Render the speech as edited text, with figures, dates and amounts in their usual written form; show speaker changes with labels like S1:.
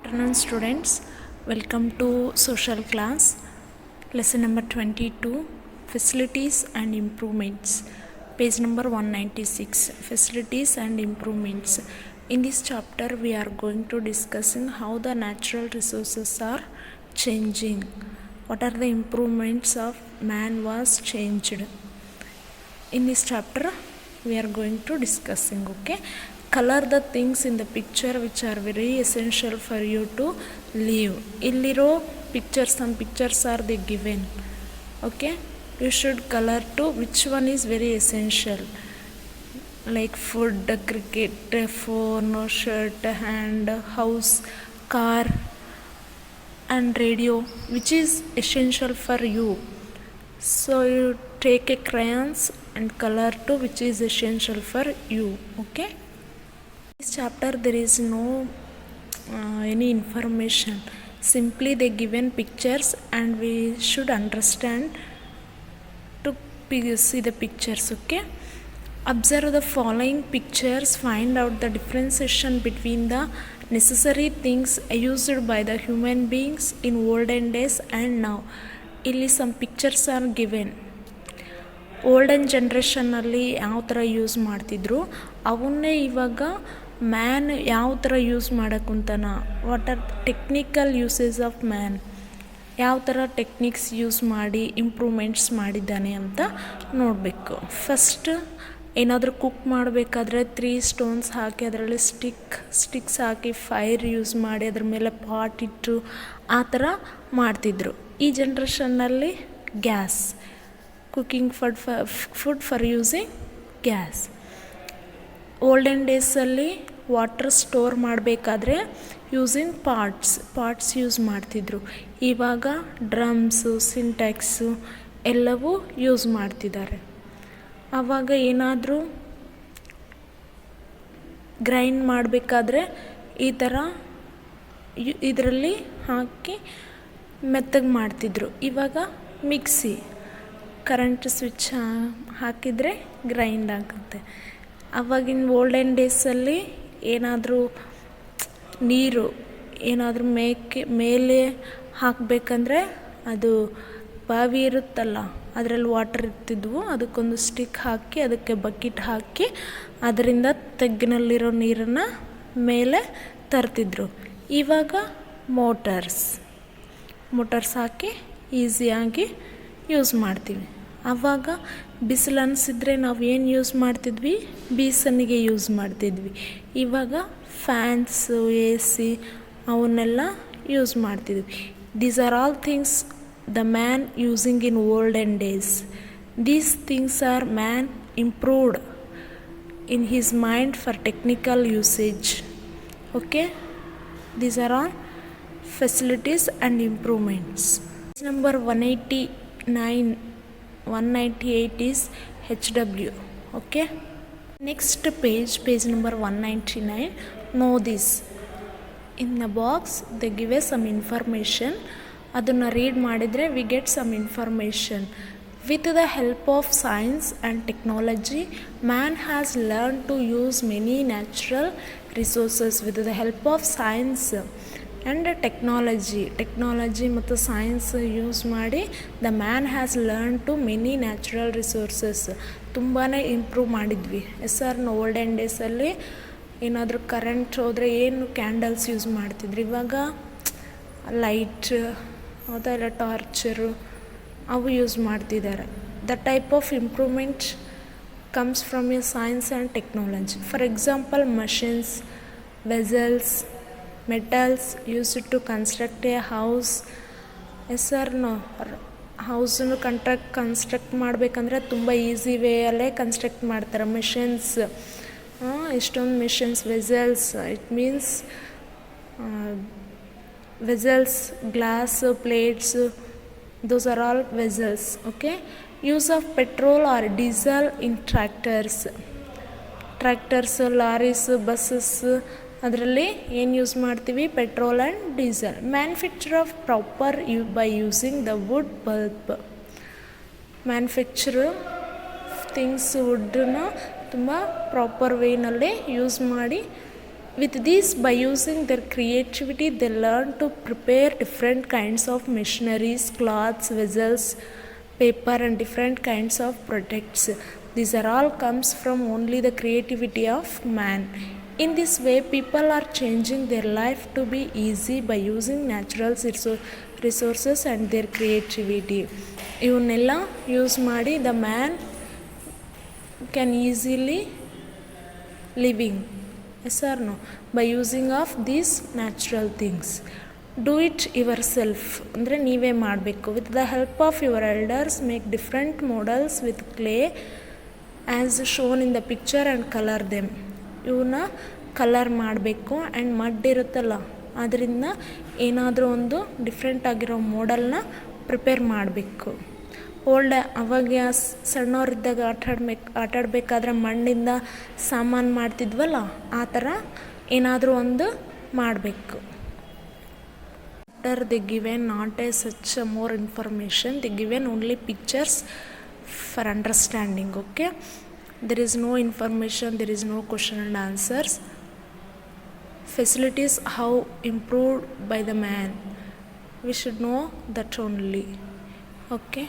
S1: Afternoon students, welcome to social class, lesson number 22, facilities and improvements, page number 196, facilities and improvements. In this chapter we are going to discussing how the natural resources are changing, what are the improvements of man was changed. In this chapter we are going to discussing, okay. Color the things in the picture which are very essential for you to live. Illiro pictures, some pictures are they given, okay. You should color to which one is very essential, like food, cricket, phone, shirt, hand, house, car and radio, which is essential for you. So you take a crayons and color to which is essential for you, okay. This chapter there is no any information, simply they given pictures and we should understand to see the pictures, okay. Observe the following pictures, find out the differentiation between the necessary things used by the human beings in olden days and now. Illi some pictures are given. Olden ಜನ್ರೇಷನ್ನಲ್ಲಿ ಯಾವ ಥರ use ಮಾಡ್ತಿದ್ರು ಅವನ್ನೇ ಇವಾಗ man ಯಾವ ಥರ use ಮಾಡೋಕ್ಕಂತಾನ, what are technical usage of man, ಯಾವ ಥರ ಟೆಕ್ನಿಕ್ಸ್ ಯೂಸ್ ಮಾಡಿ ಇಂಪ್ರೂವ್ಮೆಂಟ್ಸ್ ಮಾಡಿದ್ದಾನೆ ಅಂತ ನೋಡಬೇಕು. ಫಸ್ಟ್ ಏನಾದರೂ ಕುಕ್ ಮಾಡಬೇಕಾದ್ರೆ 3 ಸ್ಟೋನ್ಸ್ ಹಾಕಿ ಅದರಲ್ಲಿ ಸ್ಟಿಕ್ಸ್ ಹಾಕಿ ಫೈರ್ ಯೂಸ್ ಮಾಡಿ ಅದ್ರ ಮೇಲೆ ಪಾಟ್ ಇಟ್ಟು ಆ ಥರ ಮಾಡ್ತಿದ್ರು. ಈ ಜನ್ರೇಷನ್ನಲ್ಲಿ gas, cooking food for using gas. Olden ಡೇಸಲ್ಲಿ ವಾಟರ್ ಸ್ಟೋರ್ ಮಾಡಬೇಕಾದ್ರೆ ಯೂಸಿಂಗ್ ಪಾಟ್ಸ್ ಯೂಸ್ ಮಾಡ್ತಿದ್ರು. ಇವಾಗ ಡ್ರಮ್ಸು, ಸಿಂಟ್ಯಾಕ್ಸು ಎಲ್ಲವೂ ಯೂಸ್ ಮಾಡ್ತಿದ್ದಾರೆ. ಆವಾಗ ಏನಾದರೂ ಗ್ರೈಂಡ್ ಮಾಡಬೇಕಾದ್ರೆ ಈ ಥರ ಇದರಲ್ಲಿ ಹಾಕಿ ಮೆತ್ತಗೆ ಮಾಡ್ತಿದ್ರು. ಇವಾಗ ಮಿಕ್ಸಿ, ಕರೆಂಟ್ ಸ್ವಿಚ್ ಹಾಕಿದರೆ ಗ್ರೈಂಡ್ ಆಗುತ್ತೆ. ಆವಾಗಿನ ಓಲ್ಡನ್ ಡೇಸಲ್ಲಿ ಏನಾದರೂ ನೀರು ಏನಾದರೂ ಮೇಲೆ ಹಾಕಬೇಕಂದ್ರೆ ಅದು ಬಾವಿ ಇರುತ್ತಲ್ಲ ಅದರಲ್ಲಿ ವಾಟರ್ ಇರ್ತಿದ್ವು, ಅದಕ್ಕೊಂದು ಸ್ಟಿಕ್ ಹಾಕಿ ಅದಕ್ಕೆ ಬಕೆಟ್ ಹಾಕಿ ಅದರಿಂದ ತೆಗ್ಗಿನಲ್ಲಿರೋ ನೀರನ್ನು ಮೇಲೆ ತರ್ತಿದ್ರು. ಇವಾಗ ಮೋಟರ್ಸ್ ಹಾಕಿ ಈಸಿಯಾಗಿ ಯೂಸ್ ಮಾಡ್ತೀವಿ. ಆವಾಗ ಬಿಸಿಲು ಅನಿಸಿದ್ರೆ ನಾವು ಏನು ಯೂಸ್ ಮಾಡ್ತಿದ್ವಿ, ಬೀಸಣಿಗೆ ಯೂಸ್ ಮಾಡ್ತಿದ್ವಿ. ಇವಾಗ ಫ್ಯಾನ್ಸು, AC ಅವನ್ನೆಲ್ಲ ಯೂಸ್ ಮಾಡ್ತಿದ್ವಿ. These are all things the man using in olden days. These things are man improved in his mind for technical usage, okay. These are all facilities and improvements. Number 198 is HW, okay. Next page number 199. Know this. In the box they give us some information. ಅದನ್ನು read ಮಾಡಿದರೆ we get some information. With the help of science and technology, man has learned to use many natural resources. With the help of science and technology ಮತ್ತು science use ಮಾಡಿ the man has learn to many natural resources. ತುಂಬಾ improve ಮಾಡಿದ್ವಿ. Olden ಡೇಸಲ್ಲಿ ಏನಾದರೂ current ಹೋದರೆ ಏನು candles use ಮಾಡ್ತಿದ್ರು, ಇವಾಗ ಲೈಟ್ ಅದೆಲ್ಲ ಟಾರ್ಚರು ಅವು ಯೂಸ್ ಮಾಡ್ತಿದ್ದಾರೆ. The type of improvement comes from a science and technology. For example machines, vessels, metals used to construct a house. ಹೌಸನ್ನು ಕನ್ಸ್ಟ್ರಕ್ಟ್ ಮಾಡಬೇಕಂದ್ರೆ ತುಂಬ ಈಸಿ ವೇಯಲ್ಲೇ ಕನ್ಸ್ಟ್ರಕ್ಟ್ ಮಾಡ್ತಾರೆ. ಮೆಷಿನ್ಸ್, ಎಷ್ಟೊಂದು machines, vessels, it means vessels, glass, plates, those are all vessels, okay. Use of petrol or diesel in tractors, lorries, buses ಅದರಲ್ಲಿ ಏನು use ಮಾಡ್ತೀವಿ, petrol and diesel. Manufacture of proper by using the wood bulb. Manufacture things ವುಡ್ಡನ್ನ ತುಂಬ proper ವೇನಲ್ಲಿ use ಮಾಡಿ With this, by using their creativity, they learn to prepare different kinds of machineries, cloths, vessels, paper, and different kinds of products. These are all comes from only the creativity of man. In this way, people are changing their life to be easy by using natural resources and their creativity. ಇವನ್ನೆಲ್ಲ use ಮಾಡಿ the man can easily living, yes or no, by using of these natural things. Do it yourself ಅಂದರೆ ನೀವೇ ಮಾಡಬೇಕು. With the help of your elders make different models with clay as shown in the picture and colour them. ಇವನ್ನ colour ಮಾಡಬೇಕು and mud ಇರುತ್ತಲ್ಲ ಅದರಿಂದ ಏನಾದರೂ ಒಂದು different ಆಗಿರೋ ಮೋಡಲ್ನ ಪ್ರಿಪೇರ್ ಮಾಡಬೇಕು. ಅವಾಗ ಸಣ್ಣವರಿದ್ದಾಗ ಆಟಾಡಬೇಕಾದ್ರೆ ಮಣ್ಣಿಂದ ಸಾಮಾನು ಮಾಡ್ತಿದ್ವಲ್ಲ ಆ ಥರ ಏನಾದರೂ ಒಂದು ಮಾಡಬೇಕು. They given not as such more information, they given only pictures for understanding. Okay, there is no information, there is no question and answers. Facilities how improved by the man, we should know that only. Okay.